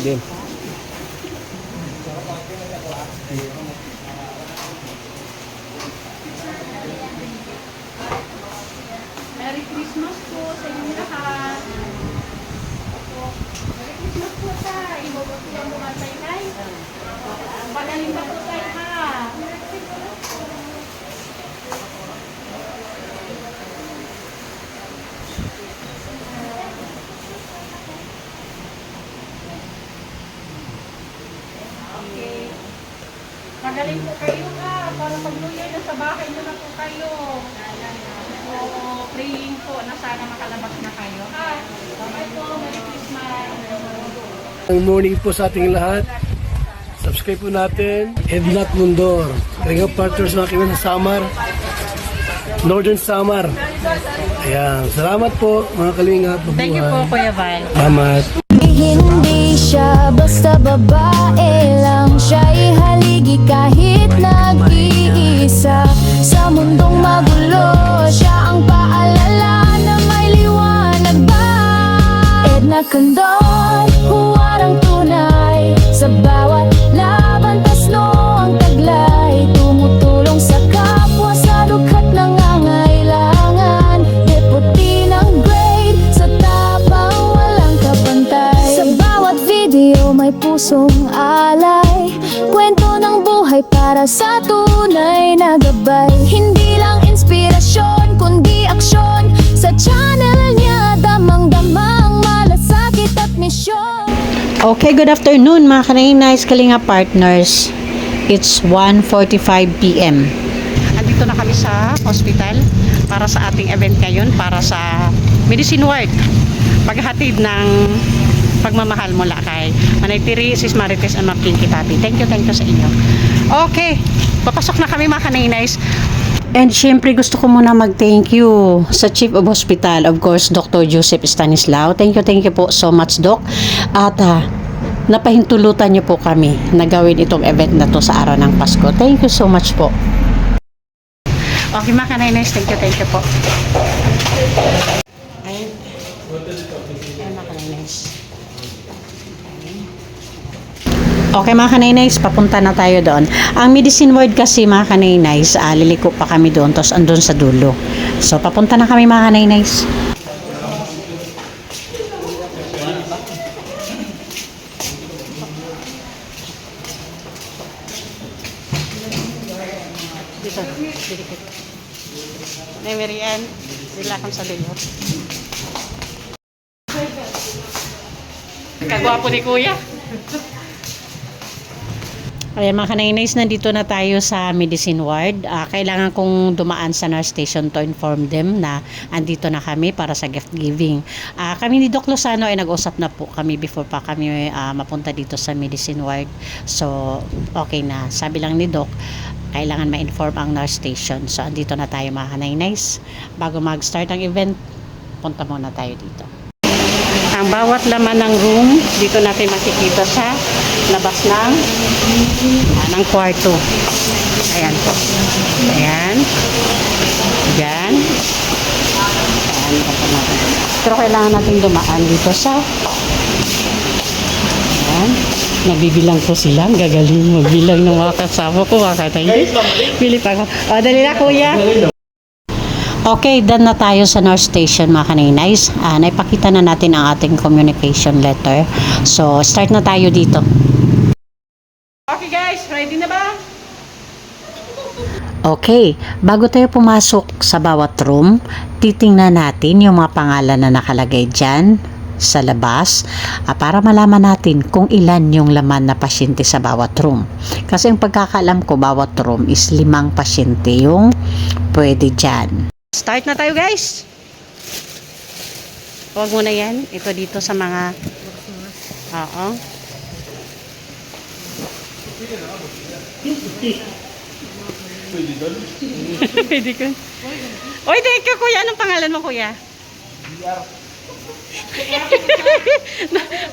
Game. Merry Christmas po sa inyong lahat. Merry Christmas po tayo. Ibabato ang mga tayo. Pagaling na po tayo ha. Okay. Magaling po kayo ha. Para pag-New Year na sa bahay nyo na po kayo. So, praying po na sana makalabas na kayo. Ha? Bye po. Merry Christmas. Good morning po sa ating lahat. Subscribe po natin. Ednat Mundor. Kalinga Partners mga kaibigan sa Samar. Northern Samar. Ayan. Salamat po mga kalinga. Thank you po, Kuya Val. Salamat. Hindi siya basta babae lang, siya'y haligi kahit nag-iisa. Sa mundong magulo, siya ang paalala na may liwanag ba. Edna Condon, huwarang tunay. Sa bawat laban, tasno ang taglay. Tumutulong sa kapwa sa dukhat nangangailangan. Deputy ng grade, sa tapang walang kapantay. Sa bawat video may pusong alay. Kwento ng buhay para sa tunay na gabay. Hindi lang inspirasyon, kundi aksyon. Sa channel niya, damang-damang malasakit at misyon. Okay, good afternoon mga Kanainais Kalinga Partners. It's 1:45 p.m. Andito na kami sa hospital para sa ating event ngayon, para sa medicine ward. Paghatid ng pagmamahal mula kay Manay Tiri, Sis Marites, and Ma'am Pinky Papi. Thank you sa inyo. Okay, papasok na kami mga Kanainais. And syempre gusto ko muna mag-thank you sa Chief of Hospital, of course, Dr. Joseph Stanislao. Thank you po so much, Doc. At napahintulutan niyo po kami na gawin itong event na to sa araw ng Pasko. Thank you so much po. Okay mga Kanainais, thank you po. Ayun. Ayun mga Kanainais. Okay mga Kanainais, papunta na tayo doon. Ang medicine ward kasi mga Kanainais, liliko pa kami doon, tapos andun sa dulo. So papunta na kami mga Kanainais. Dito, dikit. Nay Marian, sila kang sa dulo. Kagwapo ni Kuya. Ayan mga Kanainais, nandito na tayo sa medicine ward. Kailangan kong dumaan sa nurse station to inform them na andito na kami para sa gift giving. Kami ni Doc Lozano ay nag-usap na po kami before pa kami mapunta dito sa medicine ward. So okay na. Sabi lang ni Doc, kailangan ma-inform ang nurse station. So andito na tayo mga Kanainais. Bago mag-start ang event, punta muna tayo dito. Ang bawat laman ng room, dito natin makikita sa labas ng kwarto. Ayan po. Ayan. Diyan. Ayan. Pero kailangan natin dumaan dito sa ayan. Nabibilang po sila. Ang gagaling magbilang ng mga kasama ko. Pili pa ako. O, dali na kuya. Okay, done na tayo sa nurse station mga Kanainais. Naipakita na natin ang ating communication letter. So, start na tayo dito. Okay guys, ready na ba? Okay, bago tayo pumasok sa bawat room, titingnan natin yung mga pangalan na nakalagay dyan sa labas para malaman natin kung ilan yung laman na pasyente sa bawat room. Kasi ang pagkakaalam ko, bawat room is 5 pasyente yung pwede dyan. Start na tayo guys. Huwag mo na yan. Ito dito sa mga oo. Pwede ko. Oy, thank you kuya. Anong pangalan mo kuya?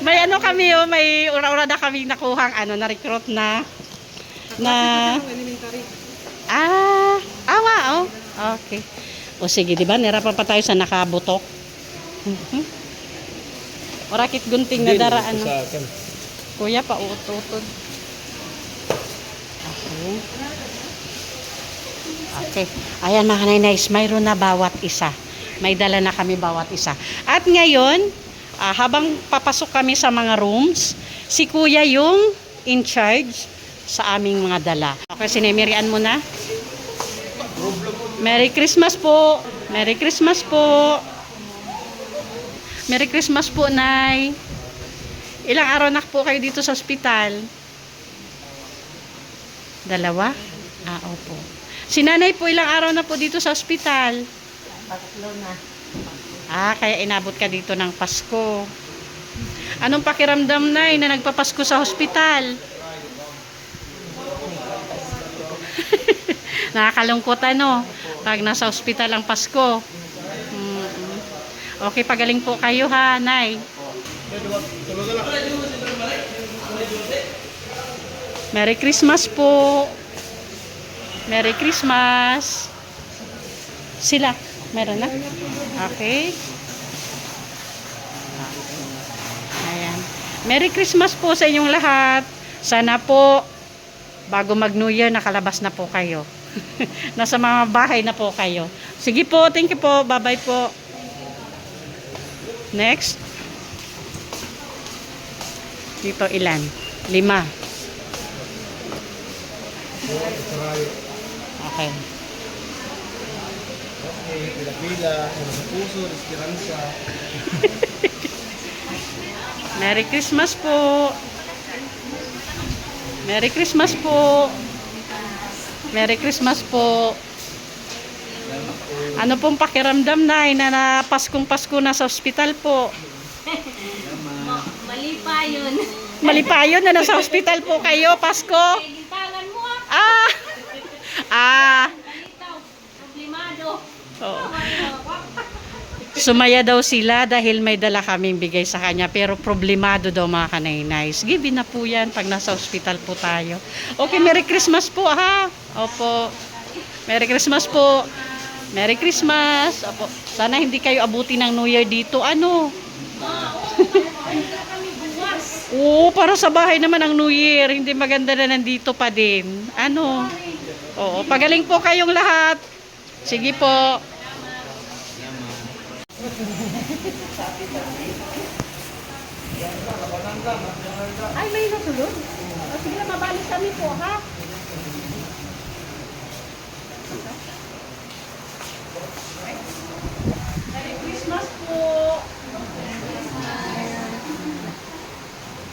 May ano kami may ura-ura na kami nakuhang na-recruit na wow. Okay. O sige, di ba? Nirapan pa tayo sa nakabutok. Orakit gunting na daraan. Kuya, paututod. Okay. Okay. Ayan mga kanainays, mayroon na bawat isa. May dala na kami bawat isa. At ngayon, habang papasok kami sa mga rooms, si Kuya yung in charge sa aming mga dala. Okay, sinemirian mo na. Merry Christmas po. Merry Christmas po. Merry Christmas po, Nay. Ilang araw na po kayo dito sa ospital? 2? Opo. Si Nanay po, ilang araw na po dito sa ospital? 3 na. Kaya inabot ka dito ng Pasko. Anong pakiramdam, Nay, na nagpapasko sa ospital? Nakakalungkot ano, pag nasa ospital ang Pasko. Okay, pagaling po kayo ha, Nay. Merry Christmas po. Merry Christmas. Sila, meron na? Okay. Ayan. Merry Christmas po sa inyong lahat. Sana po, bago mag-New Year, nakalabas na po kayo. Nasa mga bahay na po kayo. Sige po, thank you po. Bye-bye po. Next. Dito ilan? 5. Okay. Pila-pila, sa puso, esperanza. Merry Christmas po. Merry Christmas po. Merry Christmas po. Ano pong pakiramdam, Nay, na Paskong Pasko na sa ospital po? Mali pa yun. Mali pa yun na nasa ospital po kayo, Pasko? Gintangan mo Malitaw. Problemado. Oo. Sumaya daw sila dahil may dala kaming bigay sa kanya, pero problemado daw mga kanainays. Give na po yan pag nasa ospital po tayo. Okay, Merry Christmas po ha. Opo. Merry Christmas po. Merry Christmas. Opo. Sana hindi kayo abuti ng New Year dito. Ano? Oo, para sa bahay naman ang New Year. Hindi maganda na nandito pa din. Ano? Oo, pagaling po kayong lahat. Sige po. Ay, may nasulod. Sige na, mabalik kami po, ha? Merry Christmas po.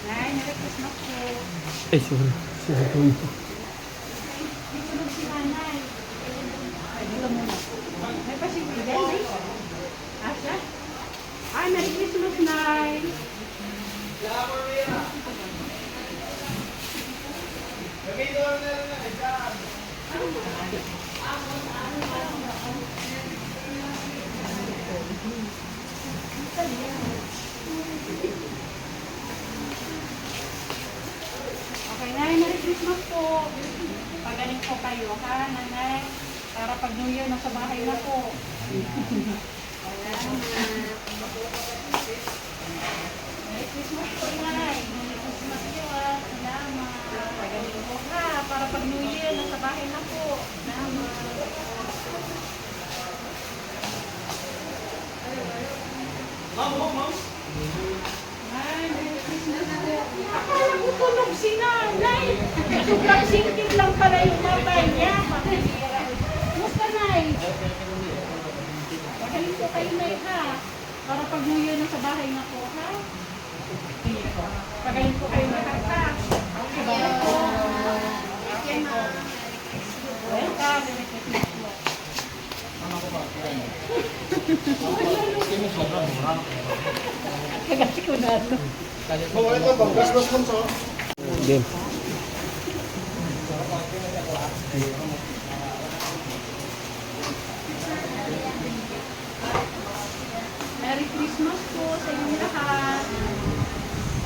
Nay, Merry Christmas po. Ay, sorry. Sorry po. Nasulod si Nanay. Ay, dito muna. May pasigbigan, Nay. Asya? Ay, Merry Christmas, Nay. Okay, Nay, Merry Christmas po. Pagaling po kayo, ha, Nanay? Para pag New Year, nasa bahay na po. Merry Christmas po, Nay. Merry Christmas po, salamat. Pagaling po, ha, para pag New Year, nasa bahay na po. Salamat. Ay, Merry Christmas po. Akala ko tulog si Nanay. Sobrang singkit lang pala yung mata niya. Musta, Nay? Pagaling po kayo, Nay, ha? Para pag New Year na sa bahay na po, ha? Pagaling po kayo lahat, ha? Okay, bye po. Okay, ma. Welcome. Merry Christmas po. Kagasi ko na ito. Game. Merry Christmas po sa inyong lahat.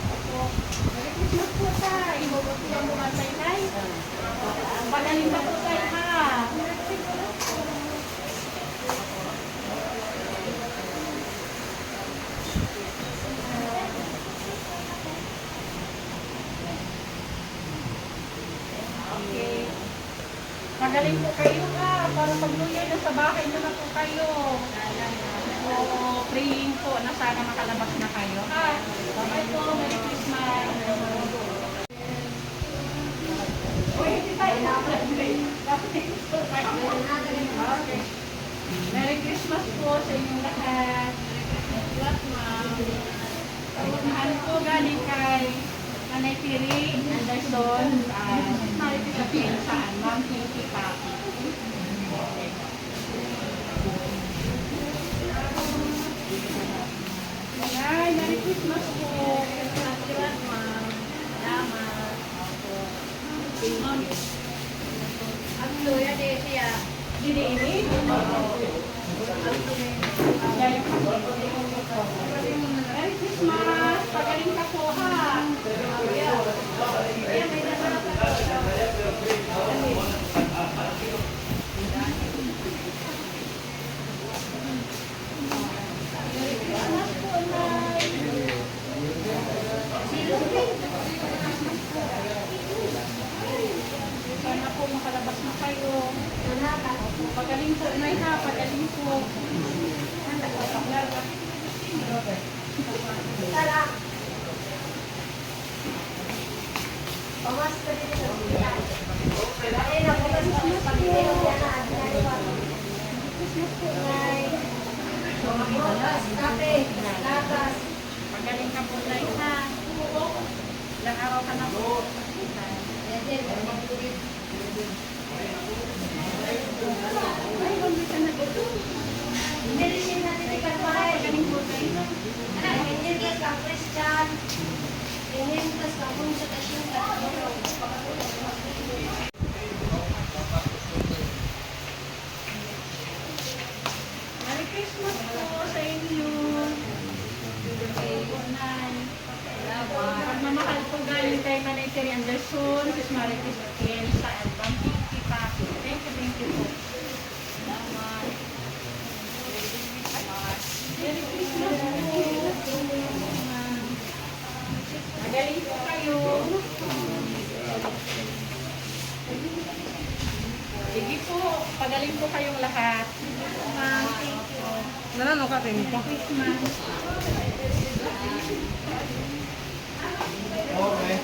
Opo. Merry Christmas po tayo. Mabuti ang mga tayo. Pagaling na po tayo, ha? Magaling po kayo ha, para pag-New na sa bahay nyo na po kayo. So, praying po na sana makalabas na kayo ha. Bye po, Merry Christmas. Uy, hindi tayo na-celebrate. Okay. Merry Christmas po sa inyong lahat. Merry Christmas, ma'am. Mahal po galing kay Nanay Piri, Anderson, Marites sa Pinsaan, Ma'am Pinky Papi. Ay, Merry Christmas po. Salamat, ma'am. Salamat. Ma'am. Ang luya de siya. Dili ini. Merry Christmas. Pagaling ka po ha. Sana po makalabas na kayo. Pagaling po, Nay ha. Pagaling po. Pagaling ka po, Nay ha. Ilang araw ka na po. Pagaling po kayo. Merry Christmas po sa inyo. Pagmamahal po galing kay Manay Terry Anderson, Sis Marites Atiel, sa album Pinky Papi. Thank you po. Salamat. Merry Christmas po. Magaling po kayo. Sige po, pagaling po kayong lahat. Nanano ka rin po? Christmas. Okay.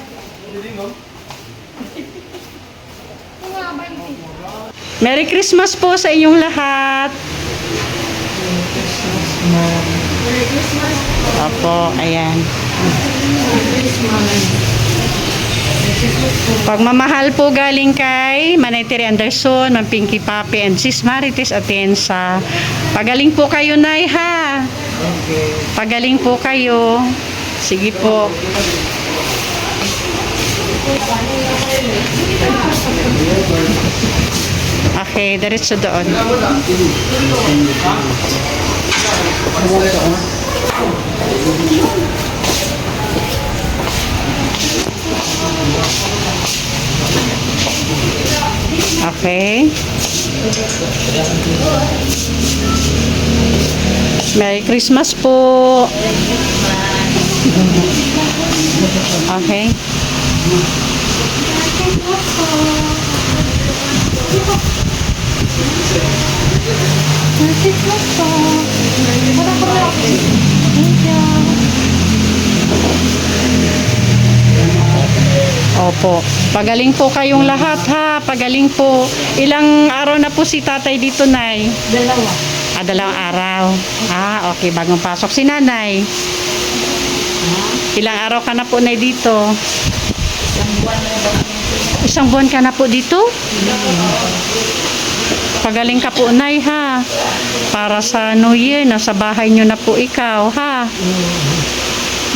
Merry Christmas po sa inyong lahat. Merry Christmas po. Opo, ayan. Pagmamahal po galing kay Manay Terry Anderson, Ma'am Pinky Papi, and Sis Marites Atienza. Pagaling po kayo, Nay, ha? Pagaling po kayo. Sige po. Okay, diretso doon. Okay. Merry Christmas po. Okay. Opo. Pagaling po kayong lahat ha. Pagaling po. Ilang araw na po si tatay dito, Nay? Dalawang araw. Okay. Bagong pasok si nanay. Ilang araw ka na po, Nay, dito? Isang buwan ka na po dito? Pagaling ka po, Nay, ha? Para sa New Year, nasa bahay nyo na po ikaw, ha?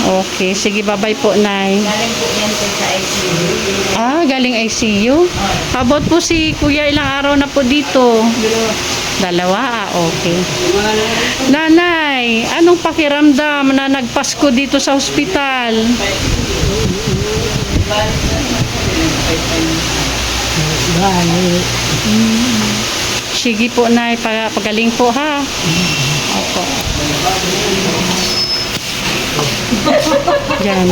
Okay, sige, bye-bye po, Nay. Galing po yan po sa ICU. Galing ICU? How about po si Kuya, ilang araw na po dito? Dalawa? Okay. Nanay, anong pakiramdam na nagpasko dito sa ospital? Sige po, Nay, pagaling po, ha? Opo. Yan.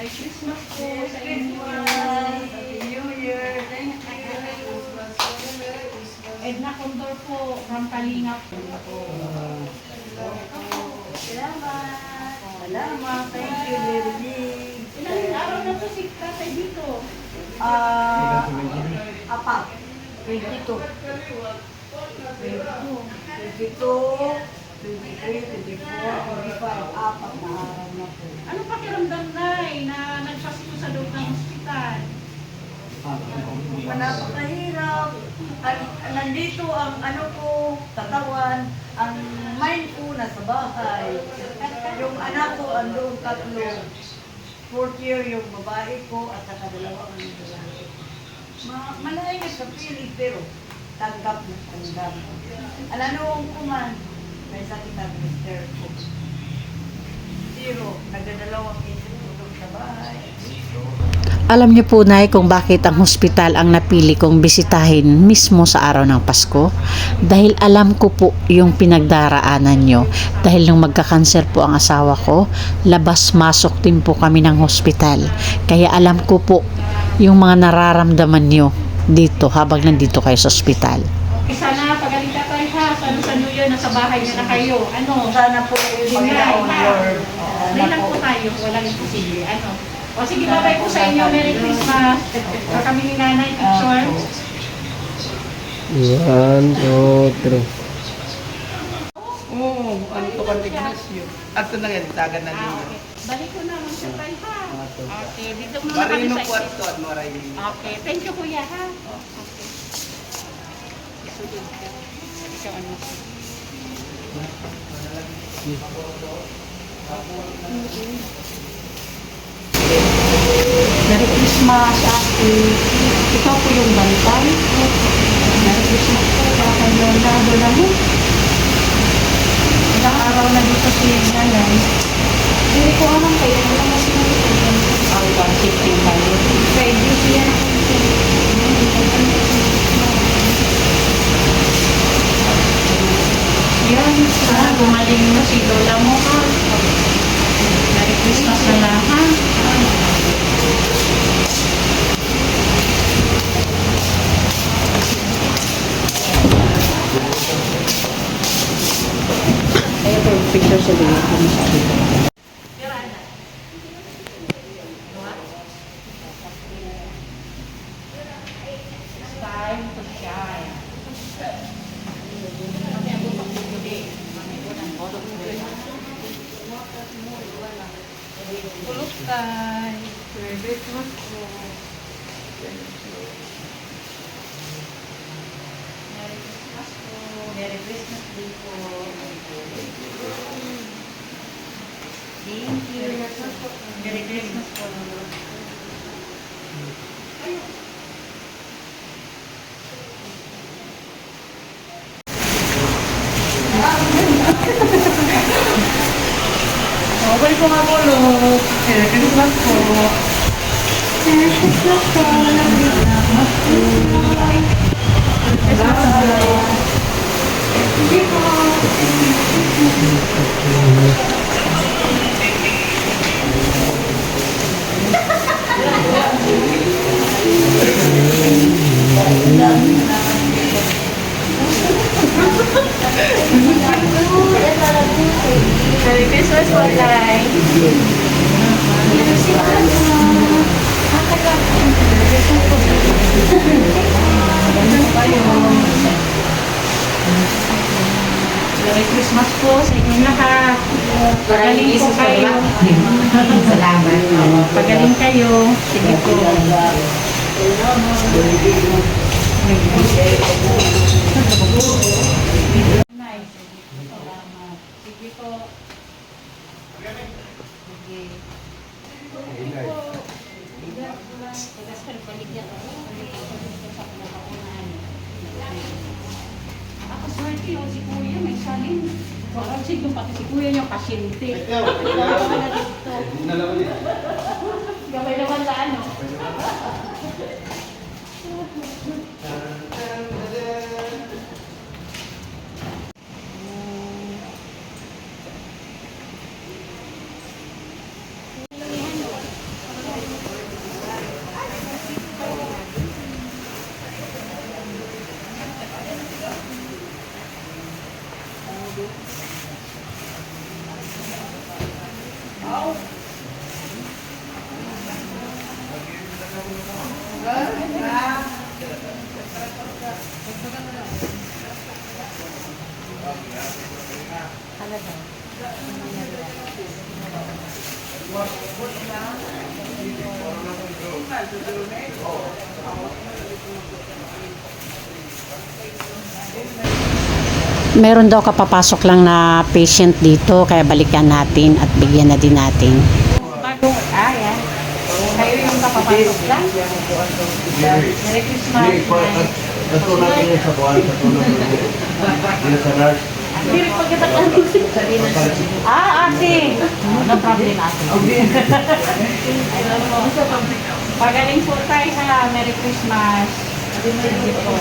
Merry Christmas po sa inyo. Happy New Year. Thank you. Edna Condor po from Kalingap. Salamat. Thank you, Lily. Ilang araw na po si tatay dito? Apat. 22. 23, 24, 25. Apat na araw na po. Ano pakiramdam, Nay, na nagpasko sa loob ng ospital? Napakahirap. Nandito ang ano ko, katawan, ang mind ko nasa bahay. Yung anak ko andun tatlo. 4th year yung babae ko at saka dalawa ang lalaki. Malayo sa piling pero tanggap na tanggap. Alanong ko man, may sakit ang mister ko. Zero, nagdadalawang isip ko doon sa bahay. Alam niyo po, Nay, kung bakit ang hospital ang napili kong bisitahin mismo sa araw ng Pasko? Dahil alam ko po yung pinagdaraanan nyo. Dahil nung magka-cancer po ang asawa ko, labas-masok din po kami ng hospital. Kaya alam ko po yung mga nararamdaman nyo dito habang nandito kayo sa hospital. Okay, sana pagaling ka tayo ha. Sana sa New Year, nasa bahay niyo na kayo. Ano? Sana po yung Panginoon Lord. Hindi lang po tayo. Walang imposible. Ano? O sige, bye-bye po sa inyo. Merry Christmas. Kami ni Nanay, picture. 1, 2, 3. Oo, ano to kan Ignacio. At ito na yan, tagan na din. Okay. Balik ko na mga tayo ha. Okay, dito muna kami Marino sa Puerto at Maray. Okay, thank you kuya ha. Okay. Isunod ka. Ikaw ano? Merry Christmas, Ate. Ikaw po yung bantay. Merry Christmas po. Kaya Lola mo. Ilang araw na dito si Nanay. Hindi ko alam kayo. Wala mo sinunod. Ang pansipin kayo. Pwede siya. Yan. Sana gumaling na si Lola mo ha. Merry Christmas na lang ha. Ayun po yung picture sa video ko sa akin. It's time to shine. Tulog tayo. Merry Christmas po. Merry Christmas po. Merry Christmas din po. Thank you. Merry Christmas po. Okay po nga po, Lord. Merry Christmas po. Merry Christmas po. Hindi po. Merry Christmas po, Tay. Merry Christmas po sa inyong lahat. Pagaling po kayo. Salamat. Pagaling kayo. Sige po. Nice. Salamat. Sige po. Ako swerte o si Kuya may salin. Wala siya pati si Kuya niya pasyente. Gabay naman sa ano. Meron daw kapapasok lang na patient dito, kaya balikan natin at bigyan na din natin. Bagong, yan. Kayo yung kapapasok lang? Merry Christmas. Hindi pa kita ate. No problem, ate. Pagaling po tayo ha. Merry Christmas. Sige po.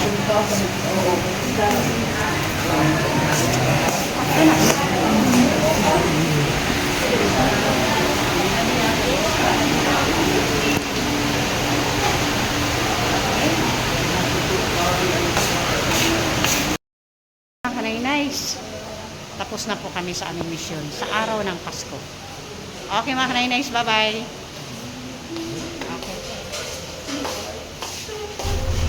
Nice. Tapos na po kami sa aming mission sa araw ng Pasko. Okay mga kanay-nice, bye-bye.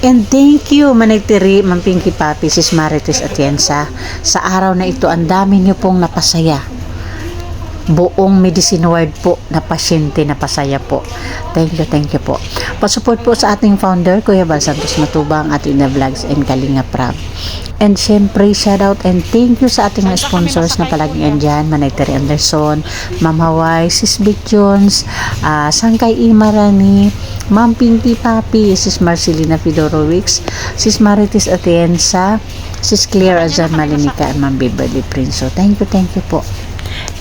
And thank you, Managtiri, Ma'am Pinky Papi, Sis Marites Atienza. Sa araw na ito, ang dami niyo pong napasaya. Buong Medicine Ward po na pasyente na pasaya po. Thank you po. Pasupport po sa ating founder, Kuya Bal Santos Matubang, Atina Vlogs and Kalinga Prab. And syempre, shoutout and thank you sa ating mga sponsors na palaging andyan, Managtiri Anderson, Ma'am Hawaii, Sis Big Jones, Sangkay Imarani, Ma'am Pinky Papi, Sis Marcelina Fedorowicz, Sis Marites Atienza, Sis Claire Azan Malinica, and Ma'am Beverly Prince. So, thank you po.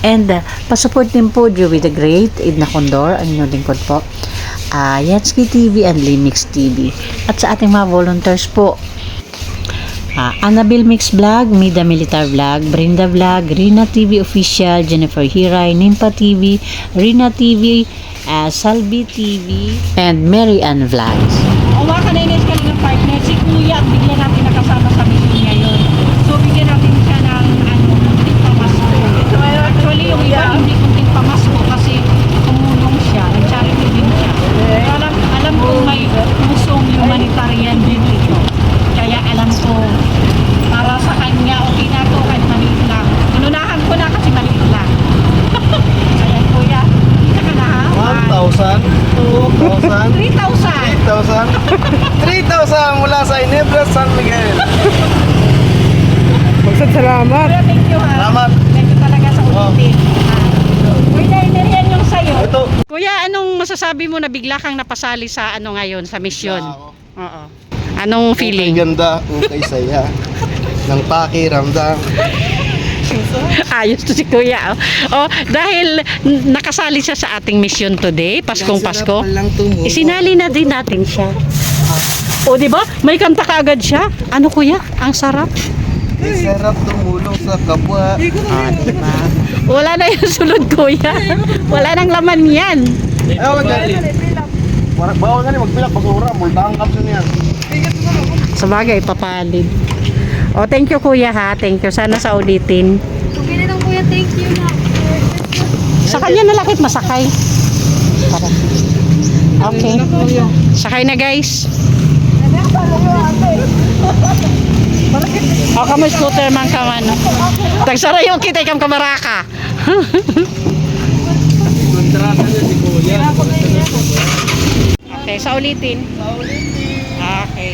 And pasupport din po Joey the Great, Edna Condor, ang inyong lingkod po, Yatsky TV and Limix TV. At sa ating mga volunteers po, Annabelle Mix Vlog, Mida Militar Vlog, Brenda Vlog, Rina TV Official, Jennifer Hiray, Nimpa TV, Rina TV, Salvi TV, and Mary Ann Vlogs. O mga kanay-nice ka ng partner, si Kuya, bigyan natin nakasama sa mission ngayon. So, bigyan natin siya ng kunting pamasko. Actually, yung iba hindi kunting pamasko kasi tumulong siya. Nag-charity din siya. Pero alam ko may pusong humanitarian din ito. Kaya alam ko, para sa kanya, okay na to, kahit maliit lang. Inunahan ko na kasi maliit lang. Kaya Kuya, kita ka na ha? 1,000, 2,000, 3,000. 3,000 mula sa Inebra, San Miguel. Salamat. Kuya, thank you ha. Salamat. Thank you talaga sa ulitin. Winner yan yung sayo. Ito. Kuya, anong masasabi mo na bigla kang napasali sa ano ngayon, sa mission? Oo. Anong feeling? Ganda, okay saya. Ng pakiramdam. Ayos to si Kuya. Oh, dahil nakasali siya sa ating mission today, Paskong Pasko. Isinali na din natin siya. O, di ba? May kanta kaagad siya. Ano Kuya? Ang sarap. Sarap tumulong sa kapwa. Diba? Wala na yung sunod Kuya. Wala nang laman yan. Ewan gali. Bawal nga ni magpilak basura, multahang kapsun yan. Sa bagay, papalid. O, thank you Kuya ha. Thank you. Sana sa ulitin. Pagkili ng kuya, thank you na. Sa kanya na lakit masakay. Para. Okay. Sakay na guys. O, kamo scooter man ka man. Tagsara yung kita ikam kamaraka. Okay, sa ulitin. Okay.